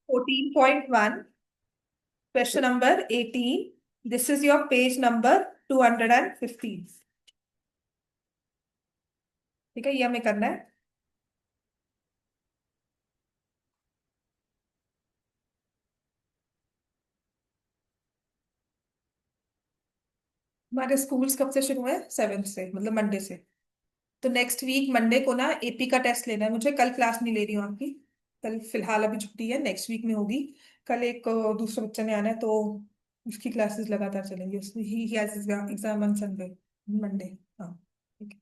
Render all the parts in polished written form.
14.1, question number 18। This is your page number 215। ठीक है, ये हमें करना है। हमारे स्कूल्स कब से शुरू है? 7 से, मतलब मंडे से। तो नेक्स्ट वीक मंडे को ना एपी का टेस्ट लेना है मुझे। कल क्लास नहीं ले रही हूँ आपकी। कल फिलहाल अभी छुट्टी है, नेक्स्ट वीक में होगी। कल एक दूसरे बच्चे ने आना है, तो उसकी क्लासेस लगातार चलेंगी। उसमें he has exam on Sunday, Monday. हाँ, ठीक है।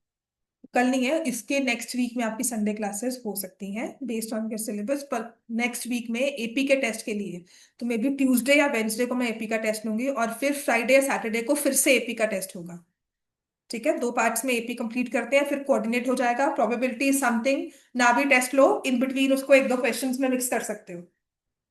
कल नहीं है, इसके नेक्स्ट वीक में आपकी संडे क्लासेस हो सकती हैं बेस्ड ऑन योर सिलेबस। पर नेक्स्ट वीक में एपी के टेस्ट के लिए तो मे बी ट्यूसडे या वेंसडे को मैं एपी का टेस्ट लूंगी, और फिर फ्राइडे या सैटरडे को फिर से एपी का टेस्ट होगा। ठीक है, 2 पार्ट्स में एपी कंप्लीट करते हैं, फिर कोऑर्डिनेट हो जाएगा। प्रोबेबिलिटी समथिंग, ना भी टेस्ट लो, इन बिटवीन उसको एक दो क्वेश्चंस में मिक्स कर सकते हो।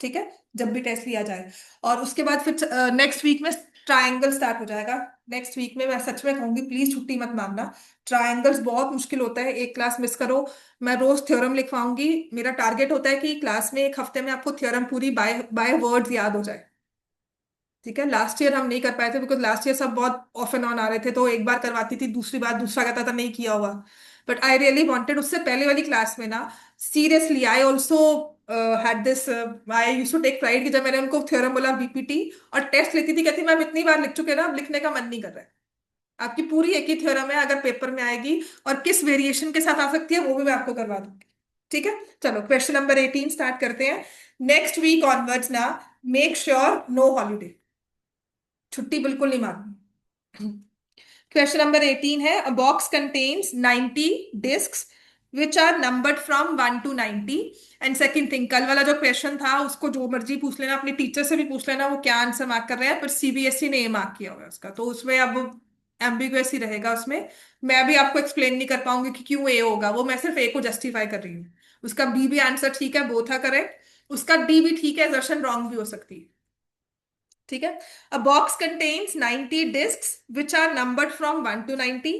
ठीक है, जब भी टेस्ट लिया जाए। और उसके बाद फिर नेक्स्ट वीक में ट्रायंगल स्टार्ट हो जाएगा। नेक्स्ट वीक में मैं सच में कहूंगी, प्लीज छुट्टी मत मांगना। ट्रायंगल्स बहुत मुश्किल होता है, एक क्लास मिस करो। मैं रोज थ्योरम लिखवाऊंगी। मेरा टारगेट होता है कि क्लास में एक हफ्ते में आपको थ्योरम पूरी बाय बाय वर्ड्स याद हो जाए। ठीक है, लास्ट ईयर हम नहीं कर पाए थे बिकॉज लास्ट ईयर सब बहुत ऑफ एंड ऑन आ रहे थे, तो एक बार करवाती थी, दूसरी बार दूसरा कहता था नहीं किया हुआ। बट आई रियली वांटेड, उससे पहले वाली क्लास में ना, seriously I also had this, I used to take pride कि जब मैंने उनको थ्योरम बोला बीपीटी और टेस्ट लेती थी, कहती मैम इतनी बार लिख चुके ना, अब लिखने का मन नहीं कर रहा है। आपकी पूरी एक ही थ्योरम है, अगर पेपर में आएगी और किस वेरिएशन के साथ आ सकती है वो भी मैं आपको करवा दूंगी। ठीक है, चलो क्वेश्चन नंबर 18 स्टार्ट करते हैं। नेक्स्ट वीक ऑनवर्ड्स ना, मेक श्योर नो हॉलीडे, छुट्टी बिल्कुल नहीं मारनी। क्वेश्चन नंबर 18 है, a box contains 90 discs which are numbered from 1 to 90। And second thing, कल वाला जो क्वेश्चन था उसको जो मर्जी पूछ लेना, अपने टीचर से भी पूछ लेना वो क्या आंसर मार्क कर रहे हैं, पर सीबीएसई ने ए मार्क किया हुआ है उसका, तो उसमें अब एम्बिगुअस ही रहेगा उसमें। मैं भी आपको एक्सप्लेन नहीं कर पाऊंगी कि क्यों ए होगा, वो मैं सिर्फ ए को जस्टिफाई कर रही हूँ। उसका बी भी आंसर ठीक है, बोथ आर करेक्ट। उसका डी भी ठीक है, दर्शन रॉन्ग भी हो सकती है। ठीक है, a box contains 90 discs which are numbered from 1 to 90।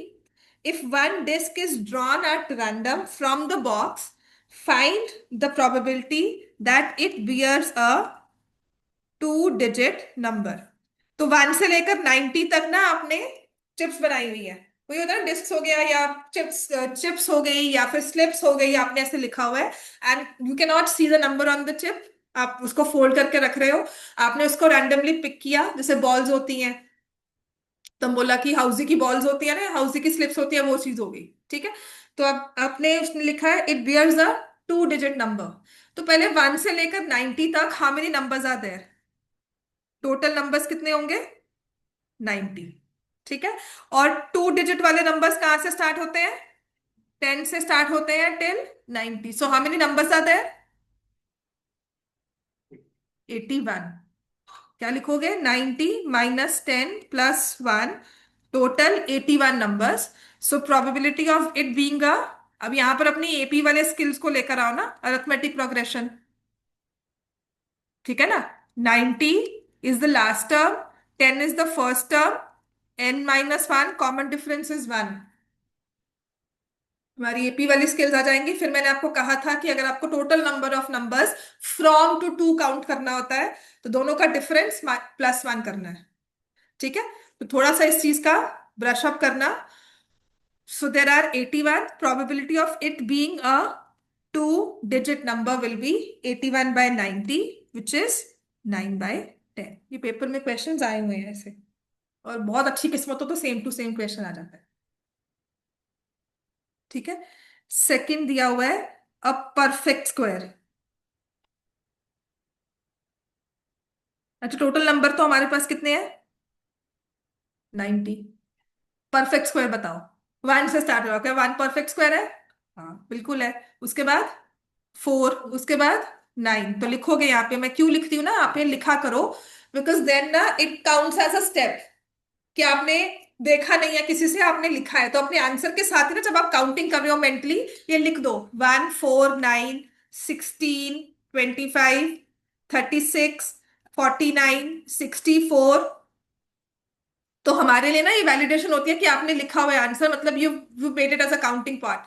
If one disc is drawn at random from the box, find the probability that it bears a 2 digit number। तो 1 से लेकर 90 तक ना आपने चिप्स बनाई हुई है। वही होता है, डिस्क हो गया या चिप्स, चिप्स हो गई या फिर स्लिप्स हो गई, आपने ऐसे लिखा हुआ है। And you can not see the number on the chip. आप उसको फोल्ड करके रख रहे हो। आपने उसको रैंडमली पिक किया, जैसे बॉल्स होती हैं, तो हम बोला कि हाउजी की बॉल्स होती है ना, हाउजी की स्लिप्स होती है, वो चीज हो गई। ठीक है, तो अब आपने उसने लिखा है it bears a 2 digit number. तो पहले 1 से लेकर 90 तक how many numbers are there? Total numbers कितने होंगे? 90। ठीक है, और 2 digit वाले नंबर्स कहाँ से स्टार्ट होते हैं? 10 से स्टार्ट होते हैं till 90। So how many numbers are there? 81। क्या लिखोगे? 90 -10 + 1, total 81 numbers. So probability of it being a, अब यहां पर अपनी एपी वाले स्किल्स को लेकर आओ ना, अरिथमेटिक प्रोग्रेशन। ठीक है ना? 90 is the last term, 10 is the first term, n-1, common difference is 1। हमारी एपी वाली स्किल्स आ जाएंगी। फिर मैंने आपको कहा था कि अगर आपको total number of numbers from two to count करना होता है, तो दोनों का डिफरेंस +1 करना है। ठीक है, तो थोड़ा सा इस चीज का ब्रश अप करना। सो there are 81, probability of it being a 2 digit number will be 81/90, which is 9/10। ये पेपर में क्वेश्चंस आए हुए हैं ऐसे, और बहुत अच्छी किस्मत हो तो सेम टू सेम क्वेश्चन आ जाता है। ठीक है, सेकंड दिया हुआ है, अ परफेक्ट स्क्वायर। अच्छा, टोटल नंबर तो हमारे पास कितने हैं? 90। परफेक्ट स्क्वायर बताओ। 1 से स्टार्ट हो, क्या 1 परफेक्ट स्क्वायर है? हाँ बिल्कुल है। उसके बाद 4, उसके बाद 9। तो लिखोगे यहाँ पे, मैं क्यों लिखती हूँ ना, आप ये लिखा करो, बिकॉज देन ना it counts as a step, कि आपने देखा नहीं है किसी से, आपने लिखा है, तो अपने आंसर के साथ ही ना जब आप काउंटिंग कर रहे हो मेंटली, ये लिख दो। 1, 4, 9, 16, 25, 36, 49, 64। तो हमारे लिए ना ये वैलिडेशन होती है कि आपने लिखा हुआ है आंसर, मतलब you you made it as a counting part,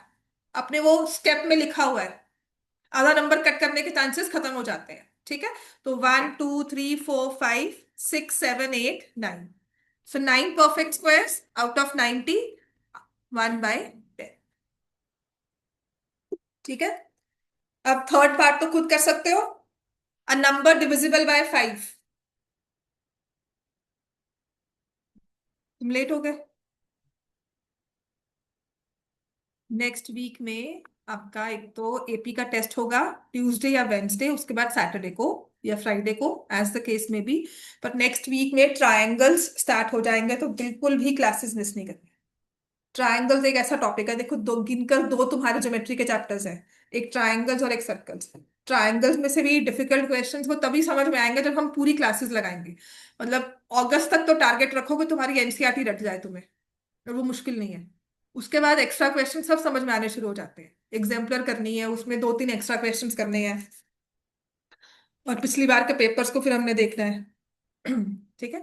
अपने वो स्टेप में लिखा हुआ है। आधा नंबर कट करने के चांसेस खत्म हो जाते हैं, ठीक है। तो 1 2 3 4 5 6 7 8 9। सो 9 परफेक्ट स्क्वायर्स आउट ऑफ 90, 1/10। ठीक है। अब थर्ड पार्ट तो खुद कर सकते हो। A number divisible by 5। तुम लेट हो गए। नेक्स्ट वीक में आपका एक तो एपी का टेस्ट होगा, ट्यूसडे या वेंसडे, उसके बाद सैटरडे को या फ्राइडे को, एज द केस में बी। पर नेक्स्ट वीक में ट्रायंगल्स स्टार्ट हो जाएंगे, तो बिल्कुल भी क्लासेस मिस नहीं करनी। ट्रायंगल्स एक ऐसा टॉपिक है, देखो दो गिनकर दो तुम्हारे ज्योमेट्री के चैप्टर्स हैं, एक ट्रायंगल्स और एक सर्कल्स। ट्रायंगल्स में से भी डिफिकल्ट क्वेश्चंस को तभी समझ में आएंगे जब हम पूरी क्लासेस लगाएंगे। मतलब अगस्त तक तो टारगेट रखोगे तुम्हारी एनसीईआरटी रट जाए तुम्हें, और वो मुश्किल नहीं है। उसके बाद एक्स्ट्रा क्वेश्चन सब समझ में आने शुरू हो जाते हैं। एग्जाम्पलर करनी है, उसमें 2 3 एक्स्ट्रा क्वेश्चंस करने हैं, और पिछली बार के पेपर्स को फिर हमने देखना है। ठीक है।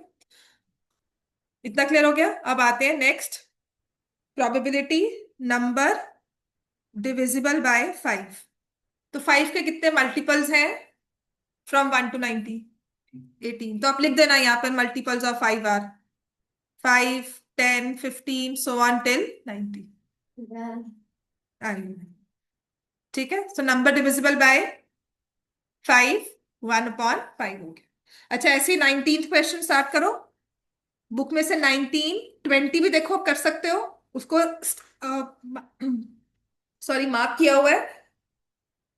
इतना क्लियर हो गया। अब आते हैं next, probability number divisible by 5। तो 5 के कितने मल्टीपल्स हैं फ्रॉम 1 to 90? 18। तो आप लिख देना यहाँ पर multiples of 5 are 5 10 15 so on till 90। ठीक है। सो नंबर डिविजिबल बाय 5, 1/5 हो गया। अच्छा, ऐसे 19th क्वेश्चन स्टार्ट करो। बुक में से 19 20 भी देखो कर सकते हो उसको, सॉरी मार्क किया हुआ है।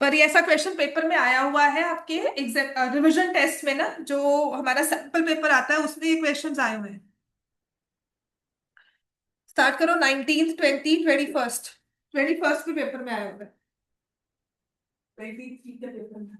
पर ये ऐसा क्वेश्चन पेपर में आया हुआ है आपके एग्जाम रिवीजन टेस्ट में ना, जो हमारा सैंपल पेपर आता है उसमें ये क्वेश्चंस आए हुए हैं। स्टार्ट करो। 19th 20 21st। 21st भी पेपर में आया हुआ है। 23 का पेपर में।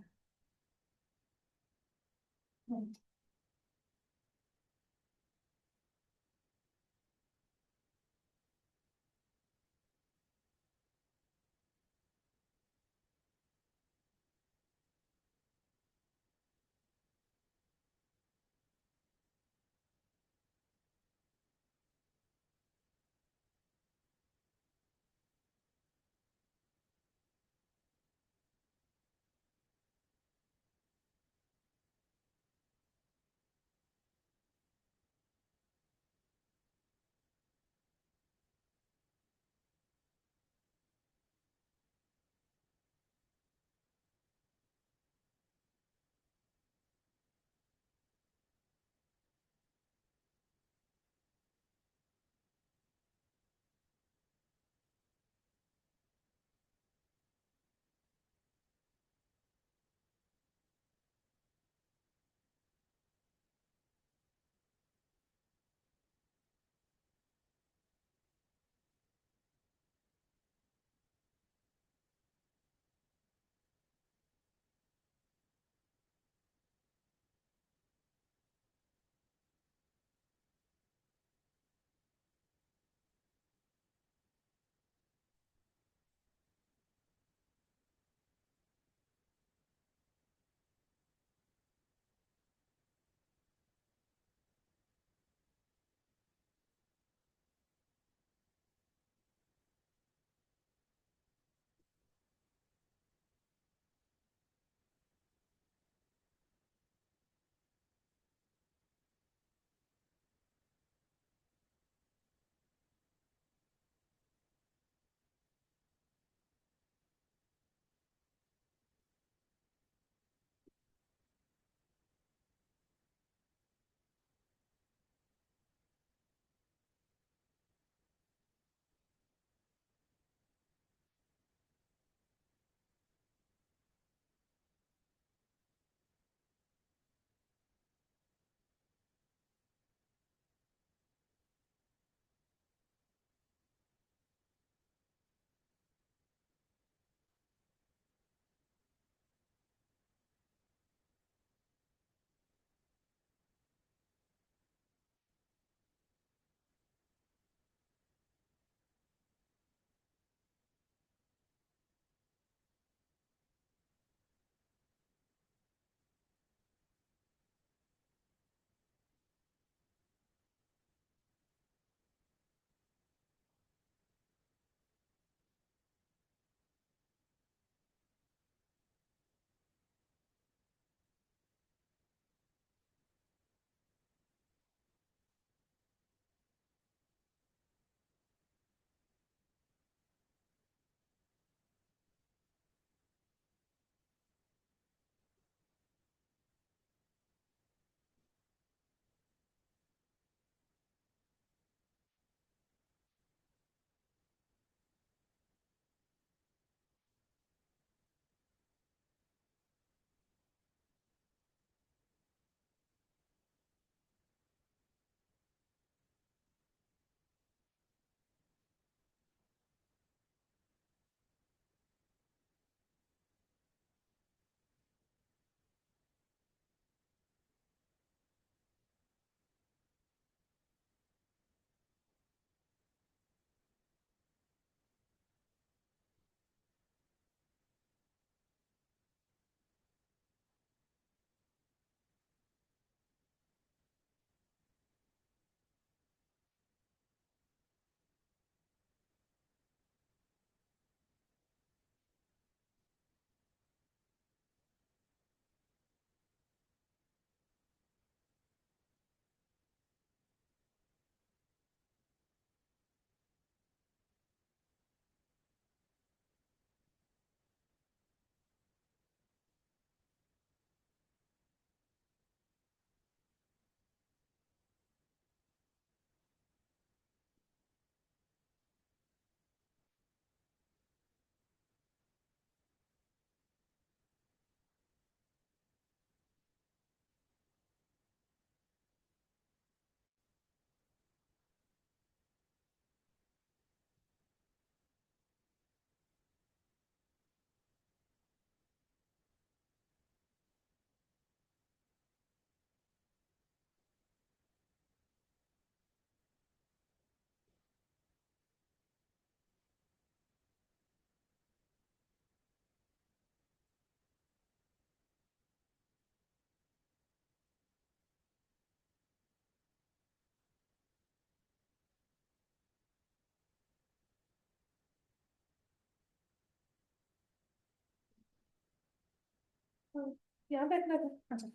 यहाँ बैठना था। अच्छा,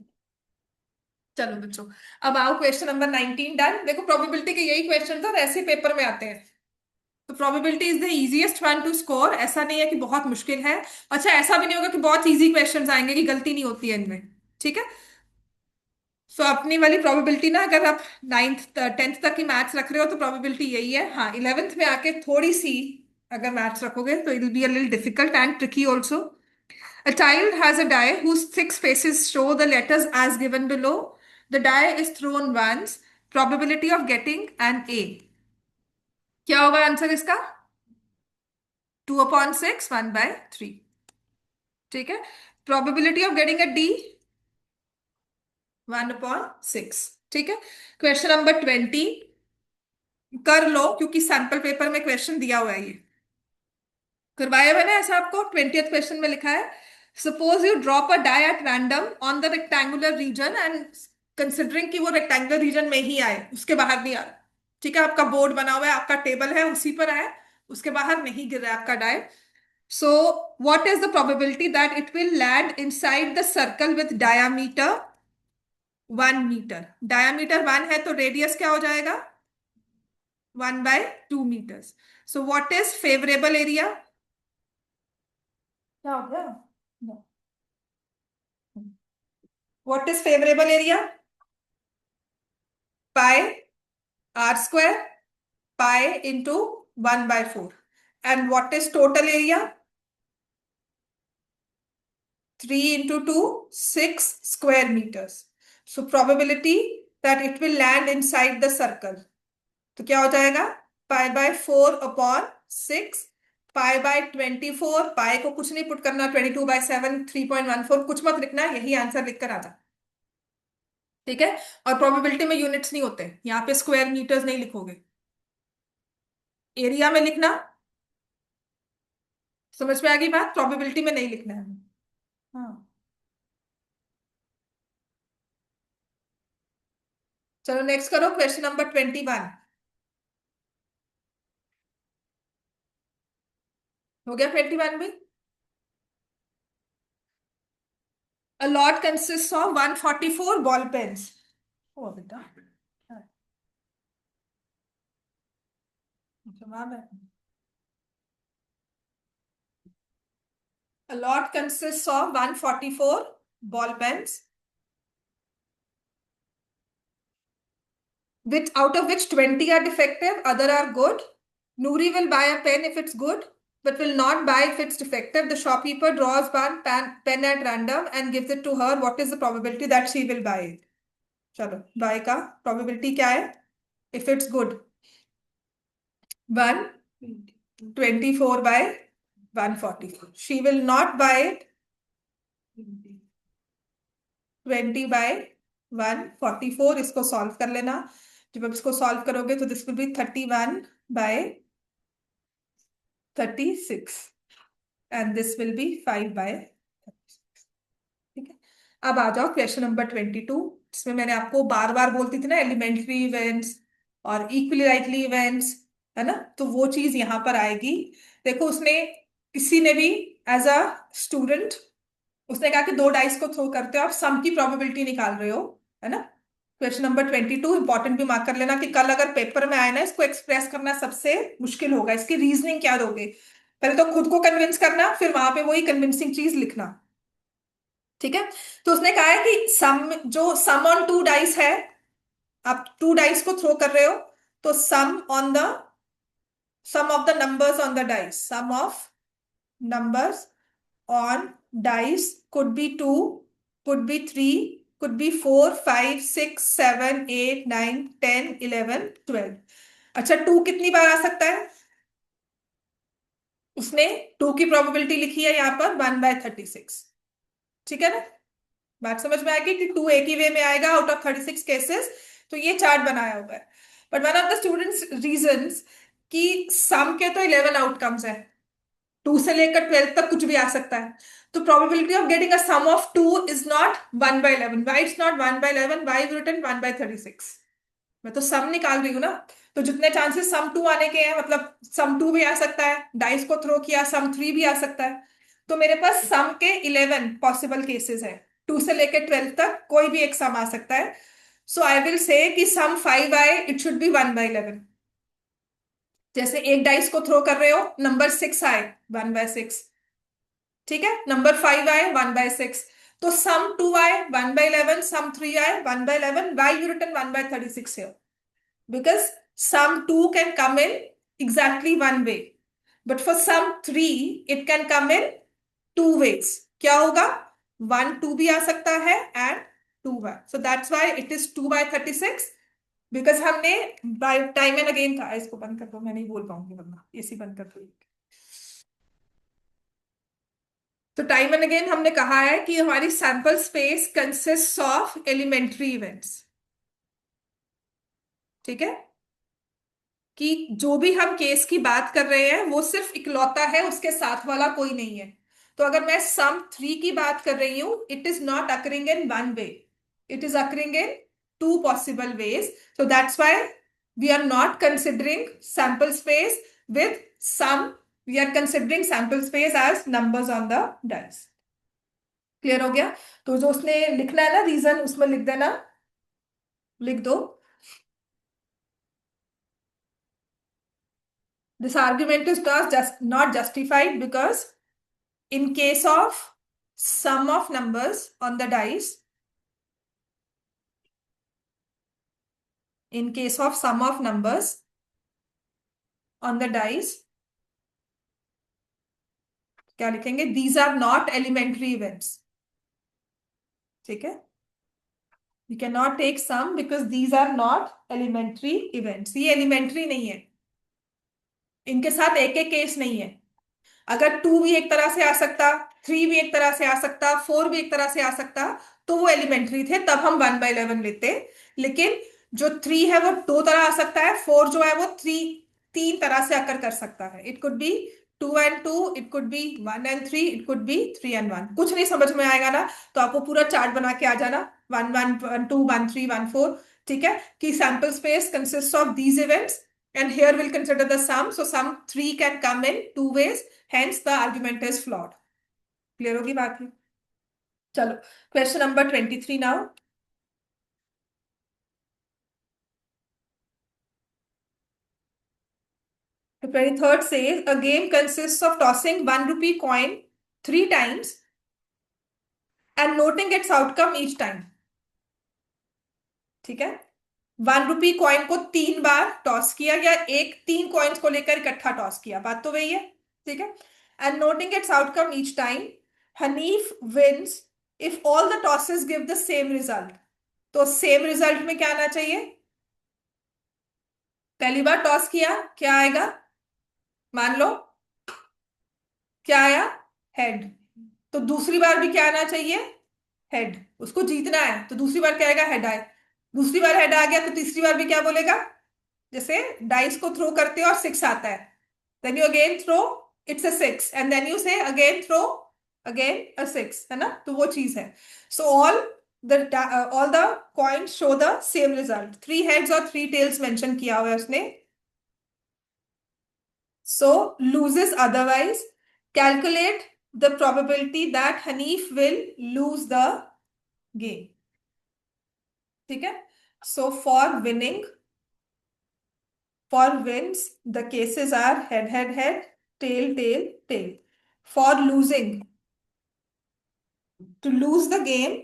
चलो बच्चों, अब आओ क्वेश्चन नंबर 19 डन। देखो प्रोबेबिलिटी के यही क्वेश्चन था, ऐसे पेपर में आते हैं। तो probability is the easiest one two score. ऐसा नहीं है कि बहुत मुश्किल है। अच्छा, ऐसा भी नहीं होगा कि बहुत इजी क्वेश्चंस आएंगे कि गलती नहीं होती है इनमें। ठीक है। सो अपनी वाली प्रोबेबिलिटी ना, अगर आप नाइन्थ 10th तक की मैथ्स रख रहे हो तो प्रोबेबिलिटी यही है। हाँ, 11th में आके थोड़ी सी अगर मैथ्स रखोगे तो it will be a little difficult and tricky also. A child has a die whose six faces show the letters as given below. The die is thrown once. Probability of getting an A. क्या होगा answer इसका? 2/6, 1/3। ठीक है। Probability of getting a D, 1/6। ठीक है। Question number 20 कर लो, क्योंकि sample paper में क्वेश्चन दिया हुआ है ये। करवाया मैंने ऐसा आपको 20th क्वेश्चन में लिखा है, suppose you drop a die at random on the rectangular region and considering कि वो रेक्टेंगुलर रीजन में ही आए, उसके बाहर नहीं आ रहा। ठीक है, आपका बोर्ड बना हुआ है, आपका टेबल है, उसी पर आए, उसके बाहर नहीं गिर रहा है आपका die. So what is the probability that it will land inside the circle with diameter 1 metre? Diameter 1 है तो रेडियस क्या हो जाएगा? 1/2 metres. So what is favourable area? क्या हो गया? What is favourable area? Pi r square, pi into 1/4। And what is total area? 3 into 2, 6 square meters। So probability that it will land inside the circle, तो क्या हो जाएगा? पाई/4/6, पाई/24। पाई को कुछ नहीं पुट करना, 22/7, 3.14 कुछ मत लिखना, यही आंसर लिखकर आ जा। ठीक है। और प्रोबेबिलिटी में यूनिट्स नहीं होते, यहाँ पे स्क्वायर मीटर्स नहीं लिखोगे, एरिया में लिखना। समझ में आ गई बात? प्रोबेबिलिटी में नहीं लिखना है। हाँ। चलो नेक्स्ट करो, क्वेश्चन नंबर 21। हो गया 21 भी? A lot consists of 144 ball pens। ओ बेटा, जवाब है। A lot consists of 144 ball pens, which out of which 20 are defective, other are good. Noori will buy a pen if it's good, but will not buy if it's defective. The shopkeeper draws one pen at random and gives it to her. What is the probability that she will buy it? चलो, buy का probability क्या है? If it's good, 124/144। She will not buy it 20/144। इसको solve कर लेना। जब आप इसको सॉल्व करोगे तो this will be 31/36 and this will be 5/36। ठीक है। अब आ जाओ क्वेश्चन नंबर 22। इसमें मैंने आपको बार बार बोलती थी ना, एलिमेंट्री इवेंट्स और इक्वली लाइकली इवेंट्स, है ना? तो वो चीज यहाँ पर आएगी। देखो उसने, किसी ने भी एज अ स्टूडेंट, उसने कहा कि दो डाइस को थ्रो करते हो, आप सम की प्रोबेबिलिटी निकाल रहे हो, है ना? क्वेश्चन नंबर 22 इंपॉर्टेंट भी मार्क कर लेना कि कल अगर पेपर में आए ना, इसको एक्सप्रेस करना सबसे मुश्किल होगा। इसकी रीजनिंग क्या दोगे? पहले तो खुद को कन्विंस करना, फिर वहां पे वही कन्विंसिंग चीज लिखना। ठीक है। तो उसने कहा है कि सम ऑन टू डाइस है, आप टू डाइस को थ्रो कर रहे हो, तो sum of the numbers on the dice, sum of numbers on dice could be 2, could be 3, could be 4, 5, 6, 7, 8, 9, 10, 11, 12। अच्छा, 2 कितनी बार आ सकता है? उसने 2 की प्रोबेबिलिटी लिखी है यहाँ पर 1/36। ठीक है ना? बात समझ में आएगी कि 2 एक ही वे में आएगा आउट ऑफ 36 केसेस। तो ये चार्ट बनाया हुआ है। But one of the students reasons कि सम के तो 11 आउटकम्स है, 2 से लेकर 12 तक कुछ भी आ सकता है। तो probability of getting a sum of 2 is not 1/11। Why it's not 1/11? Why is written 1/36? मैं तो सम निकाल रही हूँ ना। तो जितने चांसेस सम 2 आने के हैं, मतलब सम 2 भी आ सकता है, डाइस को थ्रो किया सम 3 भी आ सकता है। तो मेरे पास सम के 11 पॉसिबल केसेस है। 2 से लेके 12 तक कोई भी एक सम आ सकता है। सो आई विल से कि सम 5 आए, इट शुड बी 1/11। जैसे एक डाइस को थ्रो कर रहे हो, नंबर 6 आए, 1/6। ठीक है, नंबर 5 आए, 1/6। तो सम 2 आए, 1/11। सम 3 आए, 1/11। वाई यू रिटन 1/36 है? Because sum 2 can come in exactly one way, but for sum 3 it can come in two ways. क्या होगा? 1 2 भी आ सकता है and 2 1, so that's why it is 2/36। because हमने by टाइम एंड अगेन था। इसको बंद कर दो, मैं नहीं बोल पाऊंगी वरना। एसी बंद कर दो। तो टाइम एंड अगेन हमने कहा है कि हमारी sample space consist of elementary events. ठीक है, कि जो भी हम केस की बात कर रहे हैं वो सिर्फ इकलौता है, उसके साथ वाला कोई नहीं है। तो अगर मैं सम 3 की बात कर रही हूं, it is not occurring in one way, it is occurring in two possible ways. So that's why we are not considering sample space with sum, we are considering sample space as numbers on the dice. Clear हो गया? तो जो उसने लिखना है ना reason, उसमें लिख देना, लिख दो, this argument is not justified because in case of sum of numbers on the dice, in case of sum of numbers on the dice, क्या लिखेंगे? these are not elementary events। ठीक है, we cannot take sum because these are not elementary events। ये elementary नहीं है, इनके साथ एक एक केस नहीं है। अगर 2 भी एक तरह से आ सकता, 3 भी एक तरह से आ सकता, 4 भी एक तरह से आ सकता, तो वो एलिमेंट्री थे, तब हम 1/11 लेते। लेकिन जो 3 है वो 2 तरह आ सकता है, 4 जो है वो 3 तरह से आकर कर सकता है। It could be 2 and 2, it could be 1 and 3, it could be 3 and 1। कुछ नहीं समझ में आएगा ना, तो आपको पूरा चार्ट बना के आ जाना, 1 1 1 2 1 3 1 4। ठीक है, कि sample space consist of these events and here we'll consider the sum, so sum 3 can come in two ways, hence the argument is flawed। Clear होगी बात है? चलो, question number 23 now. The 23rd says a game consists of tossing 1 rupee coin 3 times and noting its outcome each time। ठीक है, 1 rupee coin को 3 बार toss किया गया, एक 3 कॉइन्स को लेकर इकट्ठा टॉस किया, बात तो वही है। ठीक है, and noting its outcome each time, Hanif wins if all the tosses give the same result. तो सेम रिजल्ट में क्या आना चाहिए? पहली बार टॉस किया, क्या आएगा? मान लो क्या आया? हेड। तो दूसरी बार भी क्या आना चाहिए? हेड। उसको जीतना है तो दूसरी बार क्या आएगा? हेड आए। दूसरी बार हेड आ गया तो तीसरी बार भी क्या बोलेगा? जैसे डाइस को थ्रो करते हो और 6 आता है, then you again throw, it's a 6, and then you say again throw, again a 6, है ना? तो वो चीज है। So all the coins show the same result. 3 heads और 3 टेल्स मेंशन किया हुआ है उसने। So loses otherwise. Calculate the probability that Hanif will lose the game। ठीक है, so for wins the cases are head head head, tail tail tail। For losing, to lose the game,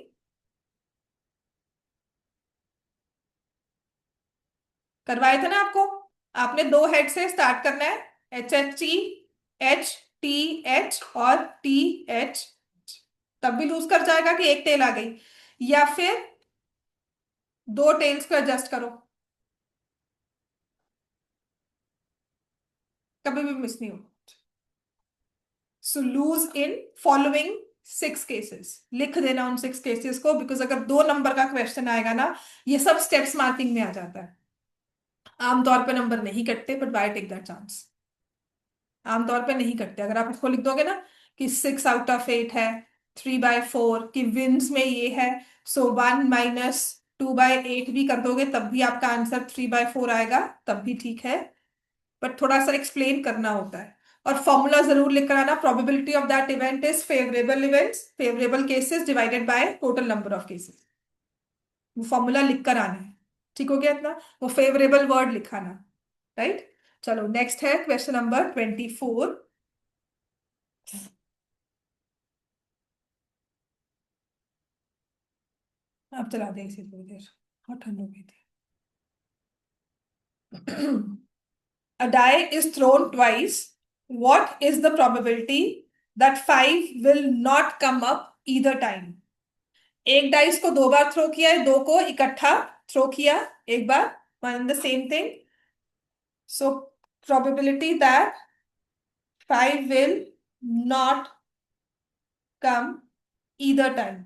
करवाए थे ना आपको, आपने 2 हेड से start करना है, HHT, HTH और TH। तब भी लूज कर जाएगा कि एक टेल आ गई, या फिर 2 टेल्स को एडजस्ट करो, कभी भी मिस नहीं हो। सो लूज इन फॉलोइंग 6 केसेस। लिख देना उन 6 केसेस को, बिकॉज अगर 2 नंबर का क्वेश्चन आएगा ना, ये सब स्टेप्स मार्किंग में आ जाता है। आमतौर पे नंबर नहीं कटते, but why take that chance? आमतौर पे नहीं कटते। अगर आप इसको लिख दोगे ना कि 6 आउट ऑफ 8 है, 3/4 कि विंस में ये है, सो 1 - 2/8 भी कर दोगे तब भी आपका आंसर 3/4 आएगा, तब भी ठीक है। बट थोड़ा सा एक्सप्लेन करना होता है। और फॉर्मूला जरूर लिख कर आना, probability of that event is favourable events, favourable cases divided by total number of cases. वो फॉर्मूला लिख कर आना है। ठीक हो गया इतना? वो फेवरेबल वर्ड लिखाना। राइट। चलो नेक्स्ट है क्वेश्चन नंबर 24। अब चला दें इसे थोड़ी देर, बहुत ठंड हो गई थी। A die is thrown twice. What is the probability that five will not come up either time? एक डाइस को दो बार थ्रो किया है, दो को इकट्ठा थ्रो किया एक बार, one the same thing. So probability that five will not come either time.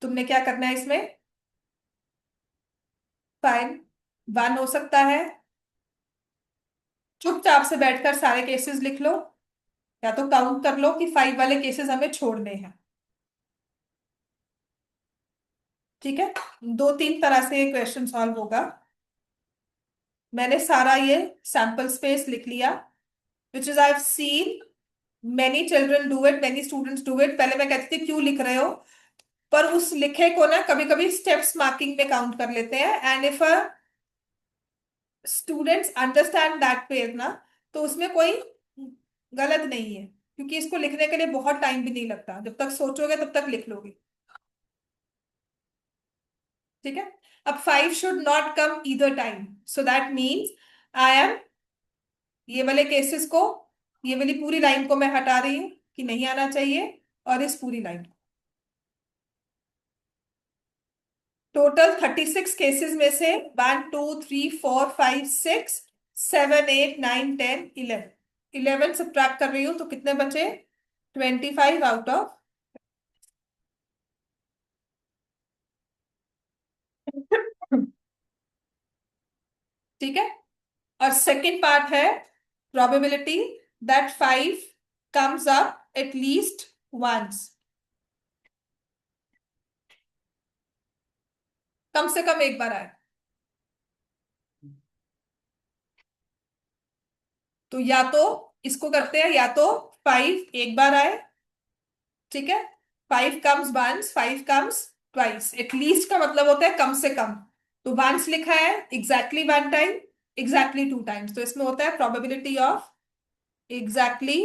तुमने क्या करना है इसमें? फाइव, वन हो सकता है, चुपचाप से बैठकर सारे केसेस लिख लो, या तो काउंट कर लो कि फाइव वाले केसेस हमें छोड़ने हैं। ठीक है, दो तीन तरह से क्वेश्चन सॉल्व होगा। मैंने सारा ये सैंपल स्पेस लिख लिया, which is I have seen many children do it, many students do it. पहले मैं कहती थी क्यों लिख रहे हो, पर उस लिखे को ना कभी कभी स्टेप्स मार्किंग में काउंट कर लेते हैं, and if a students understand that way ना, तो उसमें कोई गलत नहीं है, क्योंकि इसको लिखने के लिए बहुत टाइम भी नहीं लगता, जब तक सोचोगे तब तक लिख लोगे। ठीक है। अब five should not come either time, so that means I am, ये वाले केसेस को, ये वाली पूरी लाइन को मैं हटा रही हूं कि नहीं आना चाहिए, और इस पूरी लाइन को। टोटल 36 केसेस में से 1 2 3 4 5 6 7 8 9 10 11, 11 सब्ट्रैक्ट कर रही हूं तो कितने बचे? 25 आउट ऑफ। ठीक है। और सेकंड पार्ट है probability that five comes up at least once, कम से कम एक बार आए। तो या तो इसको करते हैं, या तो फाइव एक बार आए, ठीक है, five comes once, five comes twice, at least का मतलब होता है कम से कम। तो वंस लिखा है exactly one time, exactly two times, तो इसमें होता है probability of exactly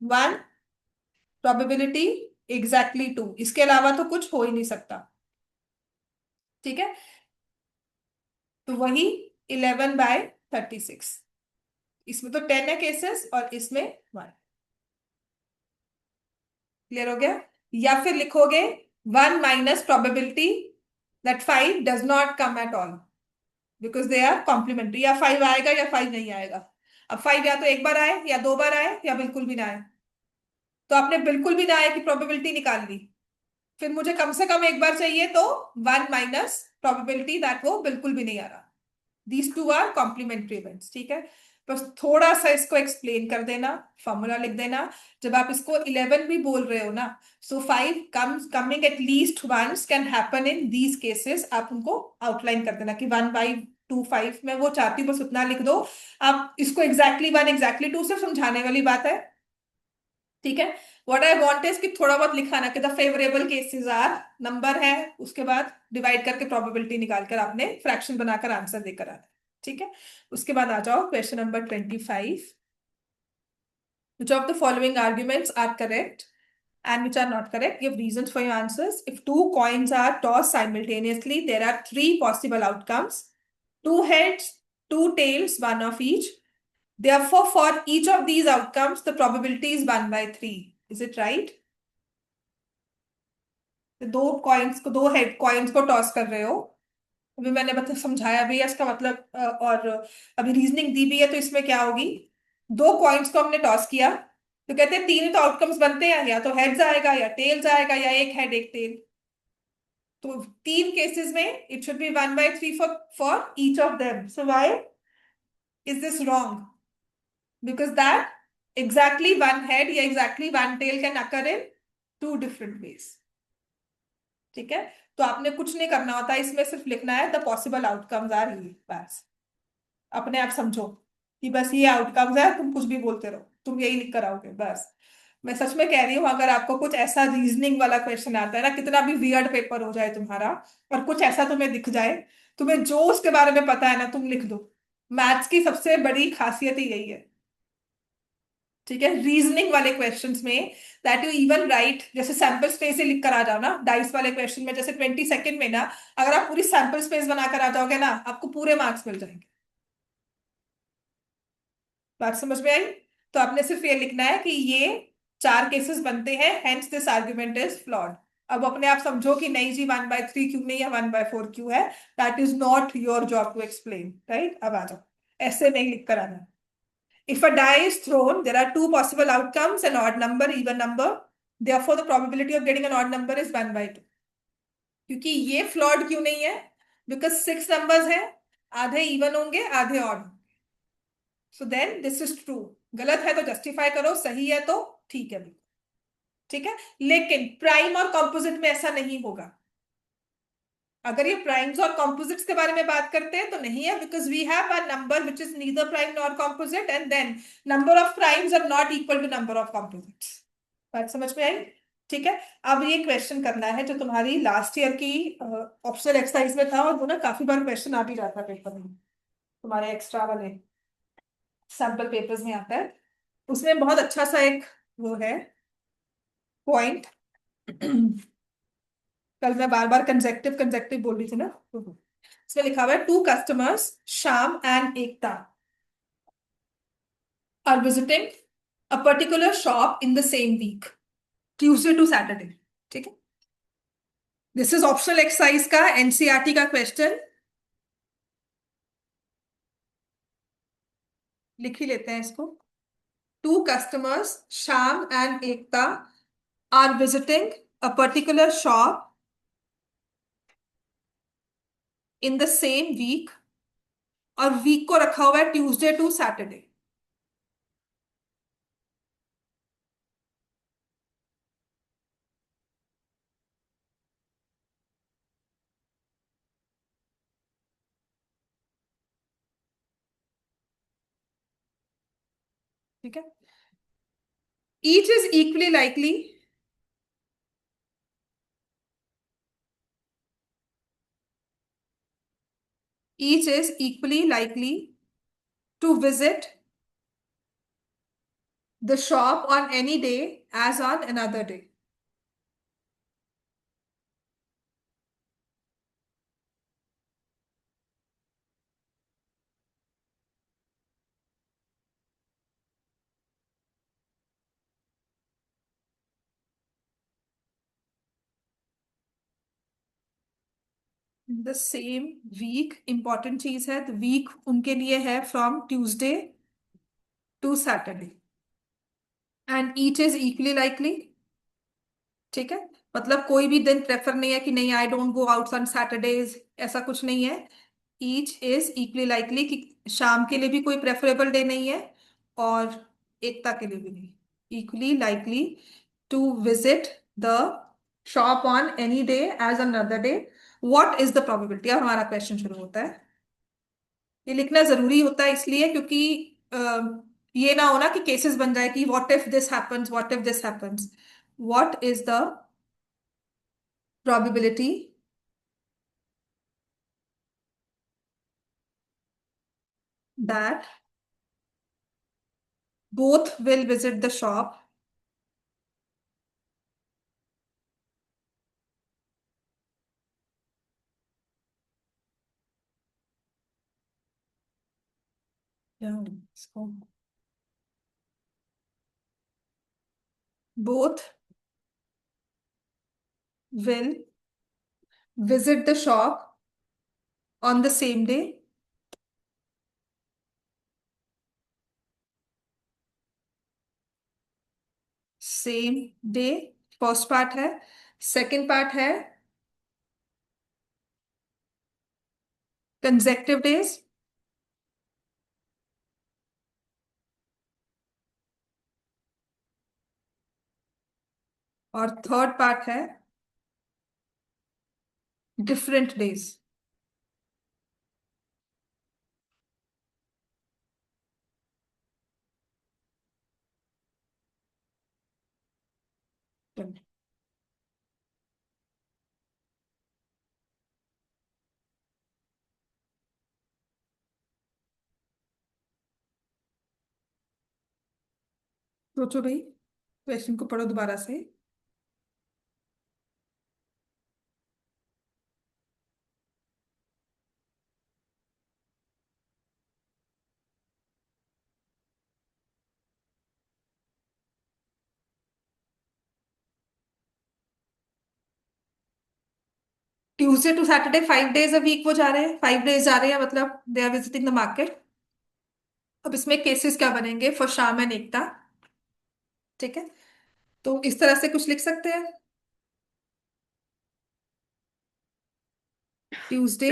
one, probability exactly two, इसके अलावा तो कुछ हो ही नहीं सकता। ठीक है, तो वही 11/36, इसमें तो 10 है केसेस और इसमें वन। क्लियर हो गया? या फिर लिखोगे one minus probability that five does not come at all, because they are complementary, या फाइव आएगा या फाइव नहीं आएगा। अब फाइव या तो एक बार आए, या दो बार आए, या बिल्कुल भी ना आए। तो आपने बिल्कुल भी ना आए की प्रोबेबिलिटी निकाल ली, फिर मुझे कम से कम एक बार चाहिए, तो वन माइनस प्रोबेबिलिटी दैट वो बिल्कुल भी नहीं आ रहा। These two are complementary events. ठीक है, बस थोड़ा सा इसको एक्सप्लेन कर देना, फॉर्मूला लिख देना। जब आप इसको 11 भी बोल रहे हो ना, so five comes coming at least once can happen in these cases, आप उनको आउटलाइन कर देना कि 1/25, मैं वो चाहती हूँ बस उतना लिख दो। आप इसको एग्जैक्टली वन एग्जैक्टली टू सिर्फ समझाने वाली बात है। ठीक है, व्हाट आई वांट इज कि थोड़ा बहुत लिखाना कि the favourable cases are, number है, उसके बाद डिवाइड करके प्रोबेबिलिटी निकालकर आपने फ्रैक्शन बनाकर आंसर देकर आना है। ठीक है, उसके बाद आ जाओ question number 25। Which of the following arguments are correct and which are not correct? Give reasons for your answers. If two coins are tossed simultaneously, there are three possible outcomes: two heads, two tails, one of each. Therefore, for each of these outcomes, the probability is 1/3. Is it right? तो दो coins को, दो head coins को toss कर रहे हो, अभी मैंने बता समझाया भी है इसका मतलब, और अभी रीजनिंग दी भी है, तो इसमें क्या होगी? दो कॉइन्स को हमने टॉस किया, तो कहते हैं तीन ही तो आउटकम्स बनते हैं, या तो हेड्स आएगा या टेल्स आएगा, या एक हेड एक टेल। तो तीन केसेस में it should be 1/3 for each of them. So why is this wrong? Because that exactly one head या exactly one tail can occur in two different ways. ठीक है, तो आपने कुछ नहीं करना होता इसमें, सिर्फ लिखना है द पॉसिबल आउटकम्स आर ये, बस। अपने आप समझो कि बस ये आउटकम्स है, तुम कुछ भी बोलते रहो, तुम यही लिख कर आओगे बस। मैं सच में कह रही हूँ, अगर आपको कुछ ऐसा रीजनिंग वाला क्वेश्चन आता है ना, कितना भी वियर्ड पेपर हो जाए तुम्हारा, और कुछ ऐसा तुम्हें दिख जाए, तुम्हें जो उसके बारे में पता है ना, तुम लिख दो। मैथ्स की सबसे बड़ी खासियत ही यही है। ठीक है, रीजनिंग वाले क्वेश्चंस में दैट यू इवन राइट, जैसे सैंपल स्पेस से लिख कर आ जाओ ना, डाइस वाले क्वेश्चन में जैसे 20 सेकंड में ना, अगर आप पूरी सैंपल स्पेस बनाकर आ जाओगे ना, आपको पूरे मार्क्स मिल जाएंगे। बात समझ में आई? तो आपने सिर्फ ये लिखना है कि ये चार केसेस बनते हैं, hence this argument is flawed. अब अपने आप समझो कि नहीं जी, 1/3 क्यों नहीं है, 1/4 क्यों है। That is not your job to explain, right? अब आ जाओ, ऐसे नहीं लिख कर आना। If a die is thrown, there are two possible outcomes, an odd number, even number. Therefore, the probability of getting an odd number is 1/2. क्योंकि ये फ्लॉड क्यों नहीं है? बिकॉज 6 नंबर्स हैं, आधे इवन होंगे, आधे odd. So then this is true. गलत है तो जस्टिफाई करो, सही है तो ठीक है भी। ठीक है, लेकिन प्राइम और कॉम्पोजिट में ऐसा नहीं होगा। अगर ये प्राइम्स और कॉम्पोजिट्स के बारे में बात करते हैं तो नहीं है, because we have a number which is neither prime nor composite, and then number of primes are not equal to number of composites. बात समझ में आई? ठीक है। अब ये क्वेश्चन करना है जो तुम्हारी लास्ट ईयर की ऑप्शनल एक्सरसाइज में था, और वो ना काफी बार क्वेश्चन आ भी जाता है पेपर में, तुम्हारे एक्स्ट्रा वाले सैम्पल पेपर्स में आता है। उसमें बहुत अच्छा सा एक वो है पॉइंट। कल मैं बार बार कंजेक्टिव कंजेक्टिव बोल रही थी ना, इसमें लिखा हुआ है, two customers Shyam and Ekta are visiting a particular shop in the same week, Tuesday to Saturday. ठीक है, दिस इज ऑप्शनल एक्सरसाइज का एनसीईआरटी का क्वेश्चन। लिख ही लेते हैं इसको। Two customers Shyam and Ekta are visiting a particular shop in the same week, और वीक को रखा हुआ है ट्यूसडे टू सैटरडे। ठीक है, each is equally likely, each is equally likely to visit the shop on any day as on another day. The same week, important चीज है, the week उनके लिए है from Tuesday to Saturday, and each is equally likely। ठीक है, मतलब कोई भी दिन प्रेफर नहीं है कि नहीं, I don't go out on Saturdays, ऐसा कुछ नहीं है। ईच इज इक्वली लाइकली, कि शाम के लिए भी कोई प्रेफरेबल डे नहीं है, और एकता के लिए भी नहीं। Equally likely to visit the shop on any day as another day, what is the probability. अब हमारा क्वेश्चन शुरू होता है। ये लिखना जरूरी होता है इसलिए क्योंकि अ, ये ना हो ना कि केसेस बन जाए कि what if this happens, what if this happens. What is the probability that both will visit the shop yeah, so both will visit the shop on the same day, same day। First part है। Second part है consecutive days. और third part है different days. चलो, सोचो भाई, question को पढ़ो दोबारा से। Tuesday to Saturday 5 days a week वो जा रहे हैं, 5 डेज जा रहे हैं, मतलब they are visiting the market. अब इसमें केसेस क्या बनेंगे फॉर श्याम एंड एकता? ठीक है, तो इस तरह से कुछ लिख सकते हैं। Tuesday,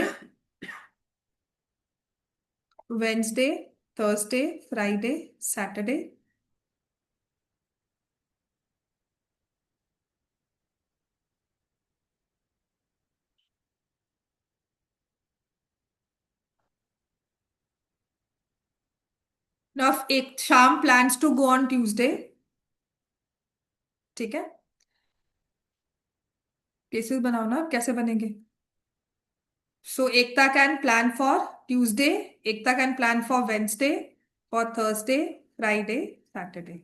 Wednesday, Thursday, Friday, Saturday. Now एक शाम plans to go on Tuesday. ठीक है, केसेस बनाओ ना, कैसे बनेंगे? So Ekta can plan for Tuesday, Ekta can plan for Wednesday, for Thursday, Friday, Saturday.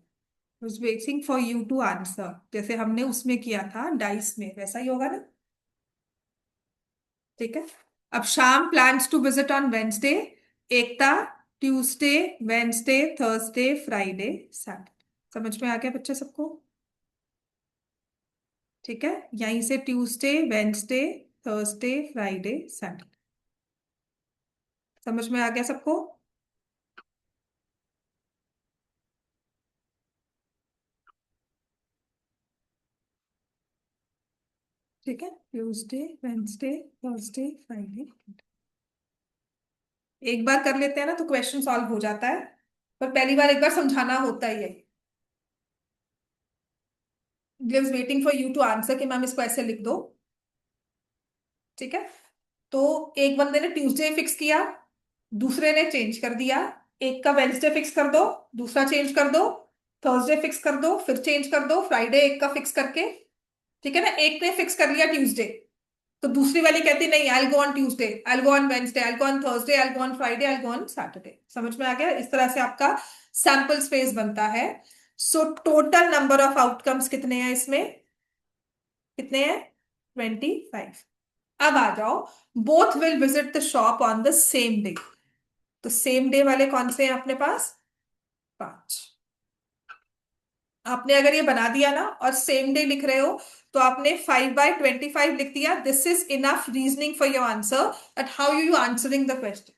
was waiting for you to answer, जैसे हमने उसमें किया था डाइस में, वैसा ही होगा ना? ठीक है, अब Shyam plans to visit on Wednesday, Ekta Tuesday, Wednesday, Thursday, Friday, Saturday. समझ में आ गया बच्चे सबको? ठीक है, यहीं से Tuesday, Wednesday, Thursday, Friday, Saturday. समझ में आ गया सबको? ठीक है, ट्यूसडे, वेंसडे, थर्सडे, फ्राइडे। एक बार कर लेते हैं ना तो क्वेश्चन सॉल्व हो जाता है, पर पहली बार एक बार समझाना होता ही है। Gives waiting for you to answer कि मैम इसको ऐसे लिख दो। ठीक है, तो एक बंदे ने ट्यूसडे फिक्स किया, दूसरे ने चेंज कर दिया। एक का वेंसडे फिक्स कर दो, दूसरा चेंज कर दो। थर्सडे फिक्स कर दो, फिर चेंज कर दो, फ्राइडे एक का फिक्स करके। ठीक है ना, एक ने फिक्स कर लिया ट्यूसडे, तो दूसरी वाली कहती नहीं, I go on Tuesday, I go on Wednesday, I go on Thursday, I go on Friday, I go on Saturday. समझ में आ गया? इस तरह से आपका सैंपल स्पेस बनता है। So total number of outcomes कितने हैं इसमें? कितने हैं? 25। अब आ जाओ, both will visit the shop on the same day. तो सेम डे वाले कौन से हैं अपने पास? 5। आपने अगर ये बना दिया ना और सेम डे लिख रहे हो, तो आपने 5/25 लिख दिया। This is enough reasoning for your answer, but how you answering the question.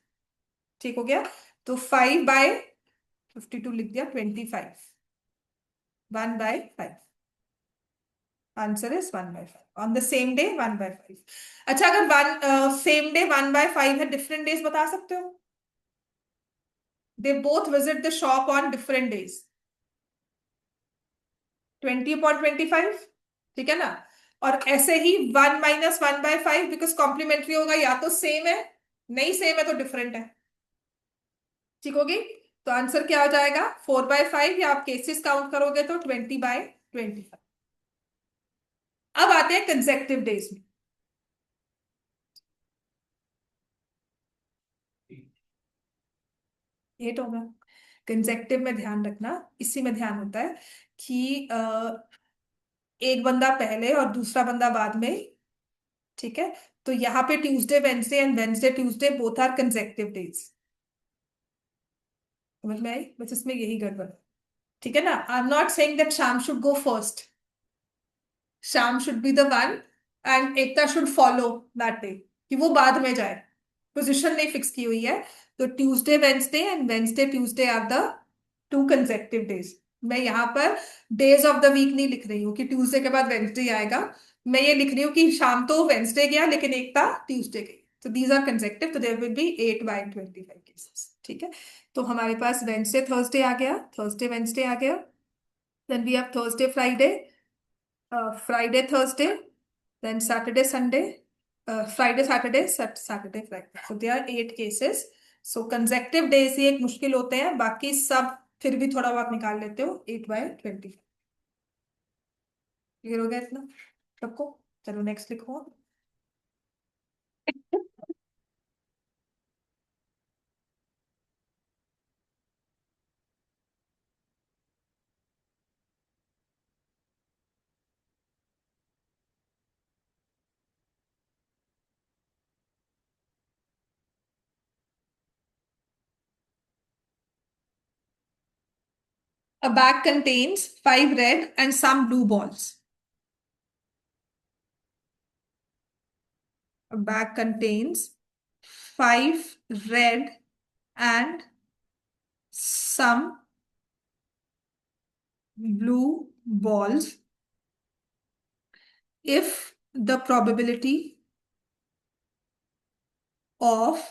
ठीक हो गया? तो 5/52 लिख दिया, 25, 1/5। Answer is 1/5 on the same day, 1/5। अच्छा, अगर वन सेम डे 1/5 है, डिफरेंट डेज बता सकते हो? They both visit the shop on different days. 20/25। ठीक है ना? और ऐसे ही 1 - 1/5, बिकॉज कॉम्प्लीमेंट्री होगा, या तो सेम है, नहीं सेम है तो डिफरेंट है। ठीक होगी? तो आंसर क्या हो जाएगा? 4/5, या आप केसेस काउंट करोगे तो 20/25। अब आते हैं कंसेक्टिव डेज में। ये तो होगा कंसेक्टिव में, ध्यान रखना, इसी में ध्यान होता है कि एक बंदा पहले और दूसरा बंदा बाद में। ठीक है, तो यहाँ पे Tuesday Wednesday and Wednesday Tuesday both are consecutive days. समझ में आई? बस इसमें यही गड़बड़ है। ठीक है ना, I am not saying that शाम शुड गो फर्स्ट, शाम should be the one and Ekta should follow that day, कि वो बाद में जाए। पोजीशन नहीं फिक्स की हुई है। तो Tuesday Wednesday and Wednesday Tuesday are the two consecutive days. मैं यहाँ पर डेज ऑफ द वीक नहीं लिख रही हूँ कि ट्यूसडे के बाद वेंसडे आएगा। मैं ये लिख रही हूँ कि शाम तो वेंसडे गया लेकिन एकता ट्यूसडे गई, तो दीज आर कंसेक्टिव, तो देयर विल बी 8/25 केसेस। ठीक है, तो हमारे पास वेंसडे थर्सडे आ गया, थर्सडे वेंसडे आ गया, then we have Thursday Friday, Friday Thursday, then Saturday, Sunday, Friday, Saturday, Saturday, Friday. So there are 8 cases. So consecutive days ही एक मुश्किल होते हैं, बाकी सब फिर भी थोड़ा बहुत निकाल लेते हो। 8/25। क्लियर हो गया इतना सबको? चलो नेक्स्ट लिखो। A bag contains 5 red and some blue balls. A bag contains 5 red and some blue balls. If the probability of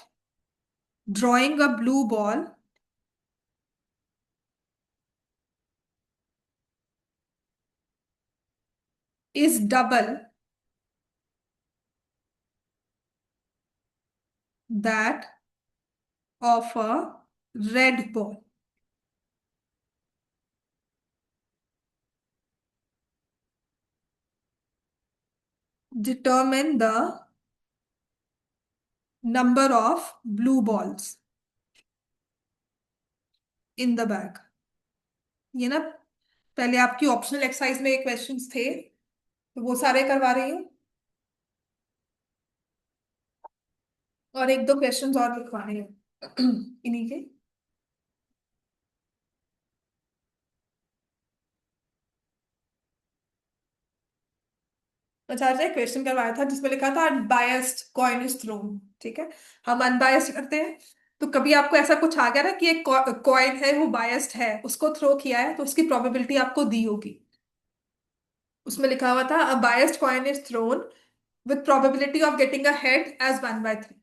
drawing a blue ball is double that of a red ball, determine the number of blue balls in the bag. ये ना पहले आपकी optional exercise में questions थे, तो वो सारे करवा रही हूँ, और एक दो क्वेश्चंस और लिखवाने हैं इन्हीं के। अच्छा अच्छा, क्वेश्चन करवाया था जिसमें लिखा था अनबायस्ड कॉइन इज थ्रोन, ठीक है। हम अनबायस्ड करते हैं, तो कभी आपको ऐसा कुछ आ गया ना कि एक कॉइन है वो बायस्ड है, उसको थ्रो किया है, तो उसकी प्रोबेबिलिटी आपको दी होगी। उसमें लिखा हुआ था a biased coin is thrown with probability of getting a head as 1/3,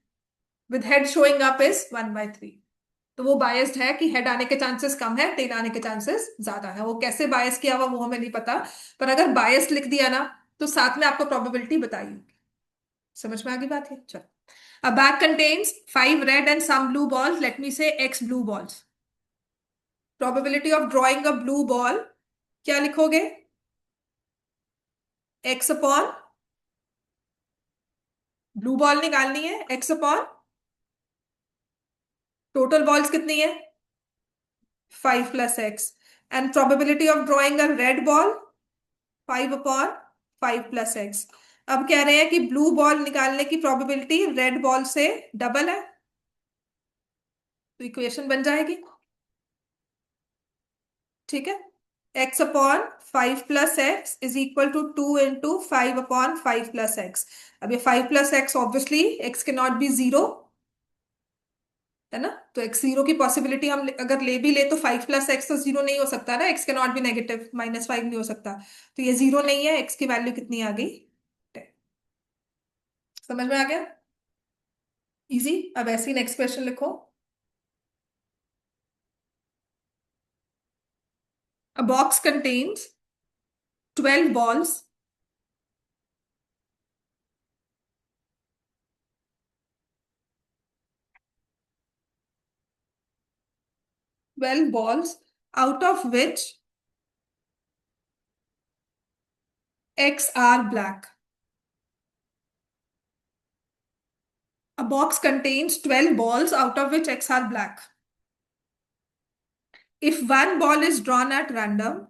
with head showing up is 1/3। तो वो बायस्ड है कि हेड आने के चांसेस कम है, टेल आने के चांसेस ज्यादा है। वो कैसे बायस किया हुआ वो हमें नहीं पता, पर अगर बायस्ड लिख दिया ना तो साथ में आपको प्रोबेबिलिटी बताई होगी। समझ में आ गई बात है? चलो। A bag contains 5 red and some blue balls. Let me say X blue balls. Probability of drawing a blue ball. क्या लिखोगे? X अपॉन, ब्लू बॉल निकालनी है, X अपॉन टोटल बॉल्स कितनी है? 5 + X। And probability of drawing a red ball 5/5 + X। अब कह रहे हैं कि ब्लू बॉल निकालने की प्रोबेबिलिटी रेड बॉल से डबल है, तो इक्वेशन बन जाएगी, ठीक है। X/5 + X = 2 × 5/5 + X। अब ये 5 + X ऑब्वियसली X के नॉट बी जीरो, है ना, तो X जीरो की पॉसिबिलिटी हम अगर ले भी ले तो 5 + X तो जीरो नहीं हो सकता ना, X के नॉट भी नेगेटिव -5 नहीं हो सकता, तो ये जीरो नहीं है। X की वैल्यू कितनी आ गई? 10। समझ में आ गया? इजी। अब ऐसे ही नेक्स्ट क्वेश्चन लिखो। A box contains 12 balls. 12 balls, out of which X are black. A box contains 12 balls, out of which X are black. If one ball is drawn at random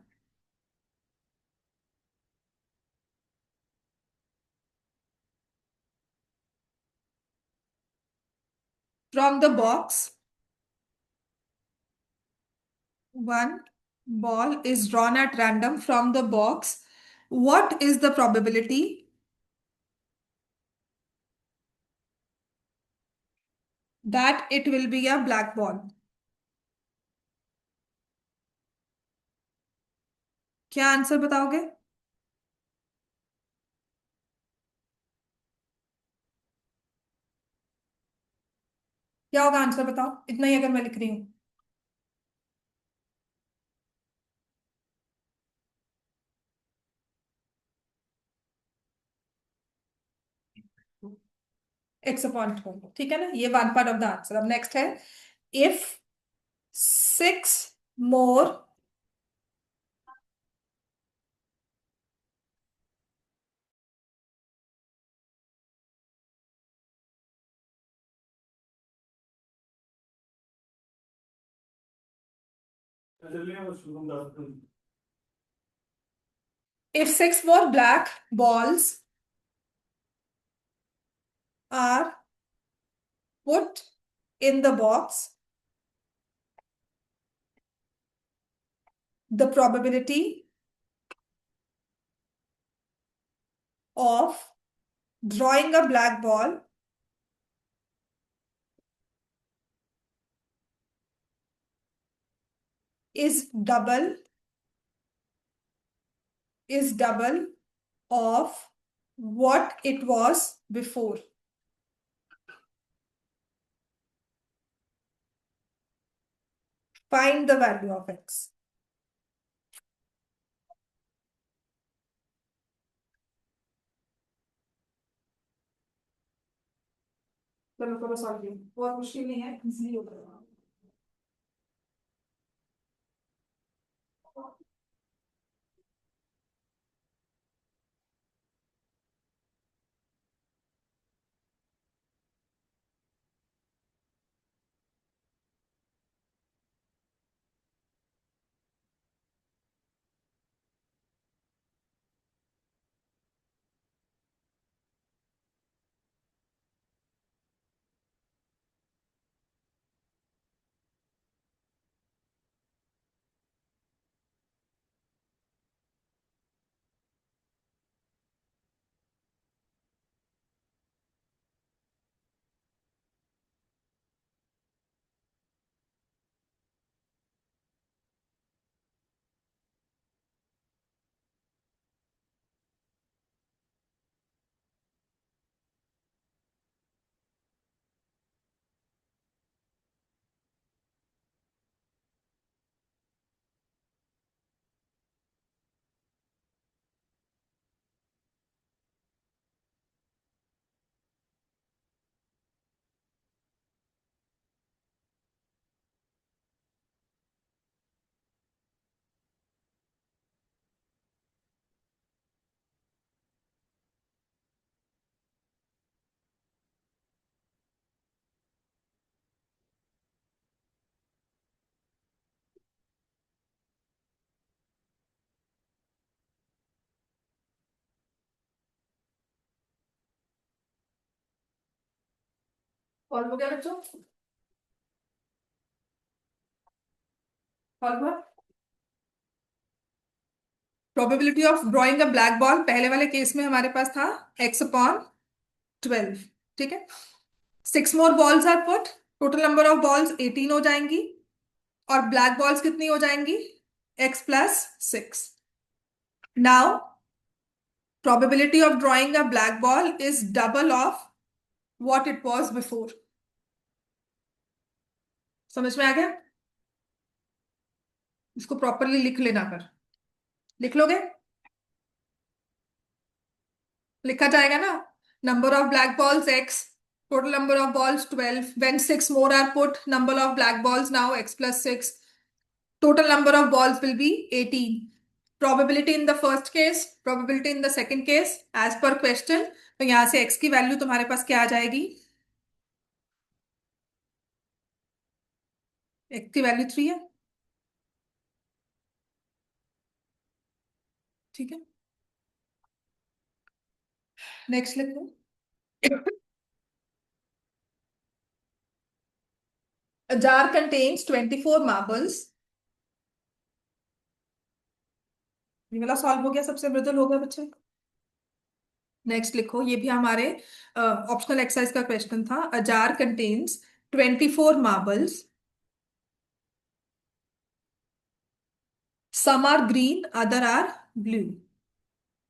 from the box, one ball is drawn at random from the box, what is the probability that it will be a black ball? क्या answer बताओगे? क्या होगा answer बताओ, इतना ही अगर मैं लिख रही हूँ। X/12, ठीक है ना, ये one part of the answer. अब नेक्स्ट है, if 6 more If six more black balls are put in the box, the probability of drawing a black ball is double of what it was before. Find the value of x. चलो करो solve, बहुत मुश्किल नहीं है, easily होगा। Solve हो गया बच्चों? सॉल्व हुआ? Probability of drawing a black ball, पहले वाले केस में हमारे पास था x/12। ठीक है, six more balls are put, total number of balls 18 हो जाएंगी, और ब्लैक बॉल्स कितनी हो जाएंगी? x+6। Now probability of drawing a black ball is double of what it was before. समझ में आ गया? इसको प्रॉपरली लिख लेना, कर लिख लोगे? लिखा जाएगा ना? Number of black balls x, total number of balls 12, when six more are put, number of black balls now x+6, total number of balls will be 18. Probability in the first case, probability in the second case as per question। तो यहां से x की value तुम्हारे पास क्या आ जाएगी? x की value 3 है। ठीक है, नेक्स्ट लिख लो। A jar contains 24 marbles। ये वाला सॉल्व हो गया, सबसे मृदुल हो गया बच्चे। नेक्स्ट लिखो, ये भी हमारे ऑप्शनल एक्सरसाइज का क्वेश्चन था। A jar contains 24 marbles, some are green, other are blue,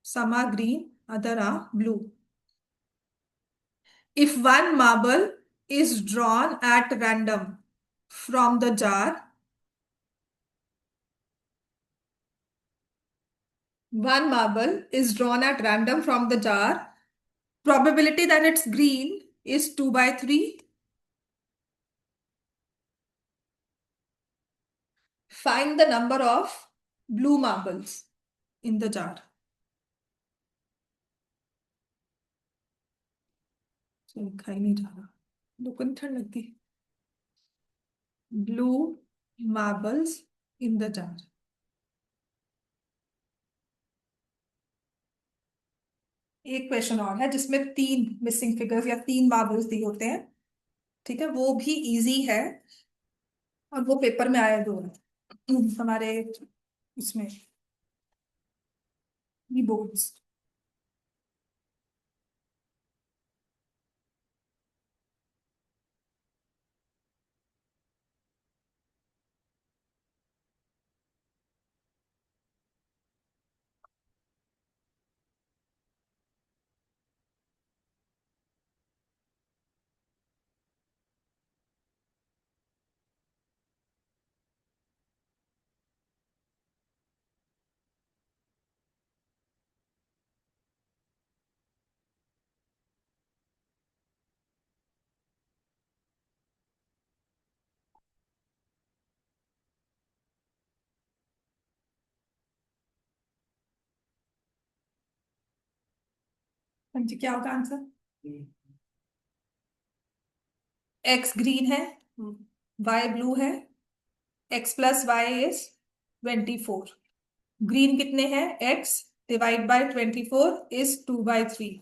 some are green, other are blue। If one marble is drawn at random from the jar, one marble is drawn at random from the jar, probability that it's green is 2/3। Find the number of blue marbles in the jar। लिखा ही नहीं जा रहा, लोगों को ठंड लगती। Blue marbles in the jar. एक question और है जिसमें तीन मिसिंग फिगर्स या तीन मार्बल्स दिए होते हैं। ठीक है, वो भी इजी है, और वो पेपर में आए दो हमारे इसमें बोर्ड्स। हाँ जी, क्या होगा आंसर? एक्स ग्रीन है, वाई ब्लू है, x plus y is 24। Green कितने हैं? X divide by 24 is 2/3।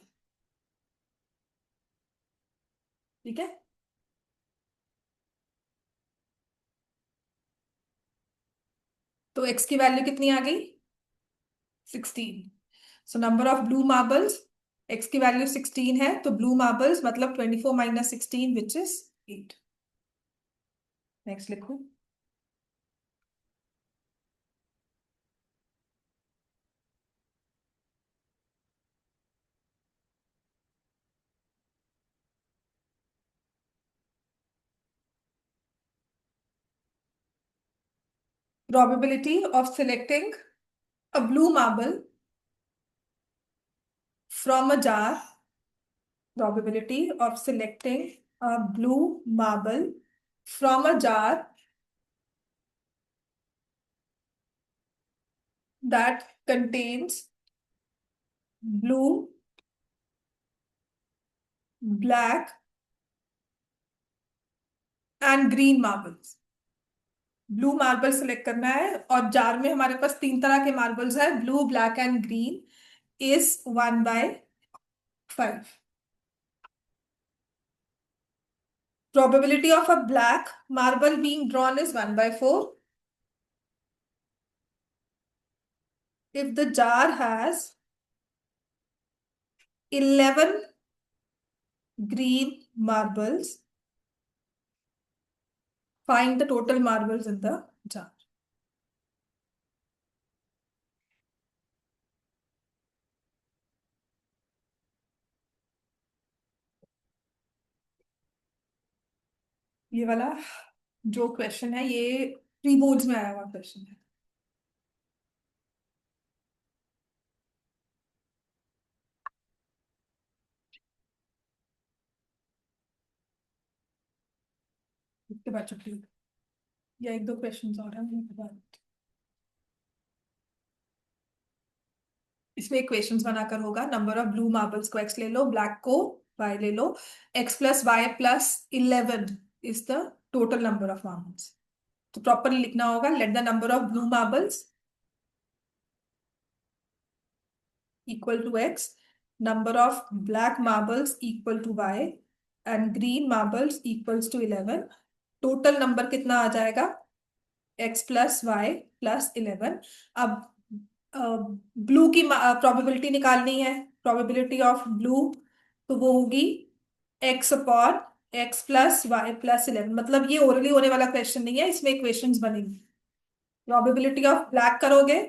ठीक है, तो एक्स की वैल्यू कितनी आ गई? 16। So number of blue marbles, x की वैल्यू 16 है, तो ब्लू मार्बल्स मतलब 24 माइनस 16 विच इज 8। नेक्स्ट लिखो। Probability of selecting a blue marble from a jar. Probability of selecting a blue marble from a jar that contains blue, black and green marbles. Blue marble select करना है, और jar में हमारे पास तीन तरह के marbles है, blue, black and green, is 1/5। Probability of a black marble being drawn is 1/4. If the jar has 11 green marbles, find the total marbles in the jar. ये वाला जो क्वेश्चन है, ये प्री बोर्ड्स में आया हुआ क्वेश्चन है। इसके बाद छुट्टी, या एक दो क्वेश्चन और हैं उनके बाद। इसमें इक्वेशंस बनाकर होगा, नंबर ऑफ ब्लू मार्बल्स को एक्स ले लो, ब्लैक को वाई ले लो। X plus Y plus 11 is the total number of marbles. तो प्रॉपरली लिखना होगा, let the number of blue marbles equal to x, number of black marbles equal to y, and green marbles equals to 11। Total number कितना आ जाएगा? x plus Y plus 11। अब blue की probability निकालनी है, प्रोबेबिलिटी ऑफ ब्लू, तो वो होगी x upon x plus Y plus 11। मतलब ये ओरली होने वाला क्वेश्चन नहीं है, इसमें इक्वेशंस बनेंगी। प्रोबेबिलिटी ऑफ ब्लैक करोगे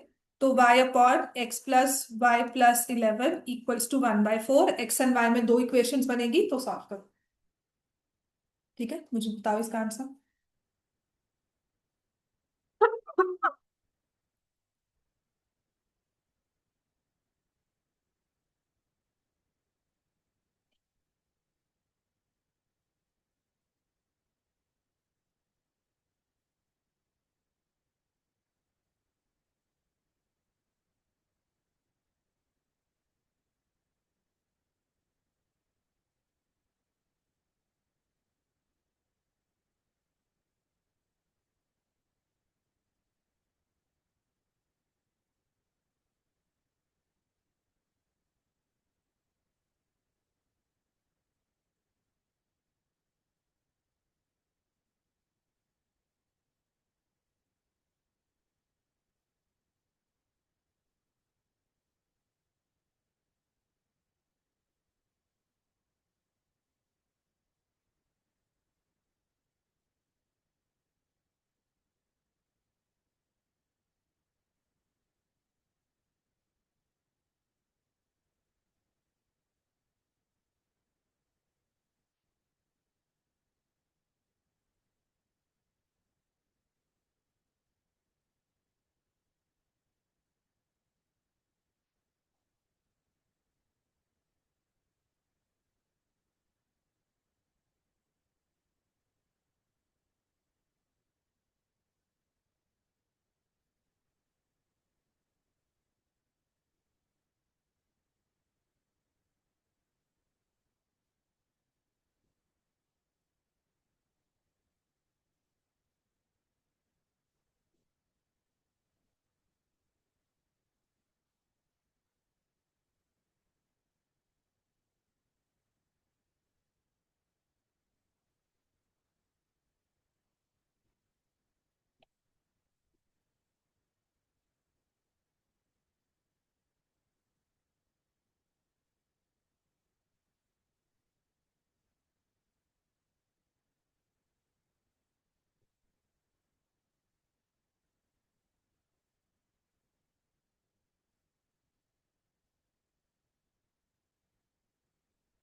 तो y upon x plus Y plus 11 equals to 1/4। X and y में दो इक्वेशंस बनेगी, तो सॉल्व करो। ठीक है, मुझे बताओ इसका आंसर।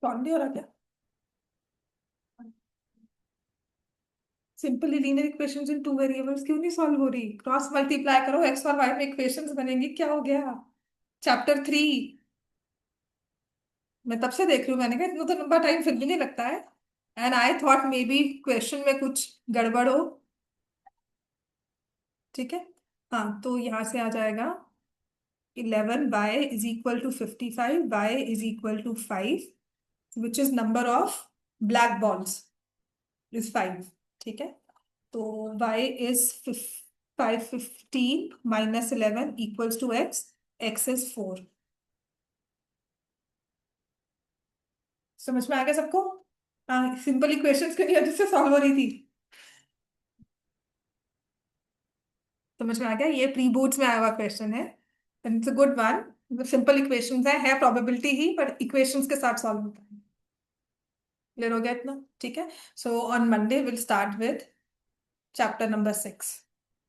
सॉल्व नहीं हो रहा क्या? सिंपली लीनियर इक्वेशंस इन टू वेरिएबल्स क्यों नहीं सॉल्व हो रही? क्रॉस मल्टीप्लाई करो, एक्स और वाई में इक्वेशंस बनेंगी, क्या हो गया? चैप्टर 3। मैं तब से देख रही हूँ, मैंने कहा इतना तो लंबा टाइम फिर भी नहीं लगता है। And I thought may be question में कुछ गड़बड़ हो। ठीक है। हाँ, तो यहाँ से आ जाएगा 11y = 55, y = 5, which is number of black balls is 5। ठीक है। तो y is 515 - 11 = x, x is 4। समझ में आ गया सबको? हाँ, सिंपल इक्वेशंस के लिए जिससे सॉल्व हो रही थी। समझ में आ गया, ये प्री बोर्ड्स में आया हुआ क्वेश्चन है। It's a good one. Simple equations है प्रोबेबिलिटी ही, पर इक्वेशंस के साथ सॉल्व होता है। क्लियर हो गया इतना? ठीक है। So on Monday will start with chapter number 6।